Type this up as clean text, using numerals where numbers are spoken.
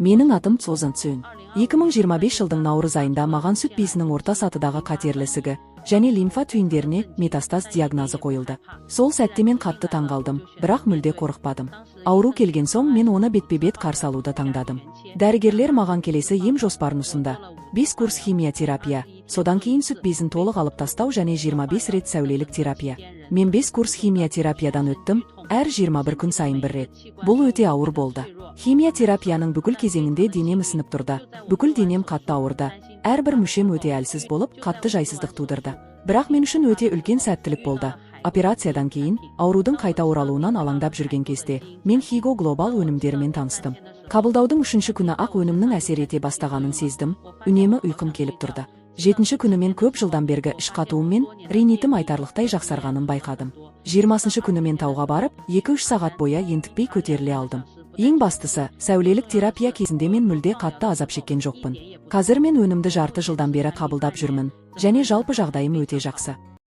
Менің атым Цозын Цюн. 2025 жылдың наурыз айында маған сүт безінің орта сатыдағы қатерлі ісігі және лимфа түйіндеріне метастаз диагнозы қойылды. Сол сәтте мен қатты таңғалдым, бірақ мүлде қорықпадым. Ауру келген соң мен оны бетпе-бет қарсы алуды таңдадым. Дәрігерлер маған келесі ем жоспарын ұсынды. 5 курс химиотерапия, содан кейін сүт безін толық алып тастау және 25 рет сәулелік терапия. Мен 5 курс химиотерапиядан өттім, әр 21 күн сайын бір рет. Бұл өте ауыр болды. Химиотерапияның бүкіл кезеңінде денем ісініп тұрды, бүкіл денем қатты ауырды. Әрбір мүшем өте әлсіз болып, қатты жайсыздық тудырды. Бірақ мен үшін өте үлкен сәттілік болды. Операциядан кейін, аурудың қайта оралуынан алаңдап жүрген кезде, мен Higo Global өнімдерімен таныстым. Қабылдаудың 3-ші күні ақ өнімнің әсер ете бастағанын сездім, үнемі ұйқым келіп тұрды. 7-ші күні мен көп жылдан бергі іш қатуым мен ринитім айтарлықтай жақсарғанын байқадым. 20-ші күні мен тауға барып, 2-3 сағат бойы ентікпей көтеріле алдым. Ең бастысы, сәулелік терапия кезінде мен мүлде қатты азап шеккен жоқпын. Қазір мен өнімді жарты жылдан бері қабылдап жүрмін, және жалпы жағдайым өте жақсы.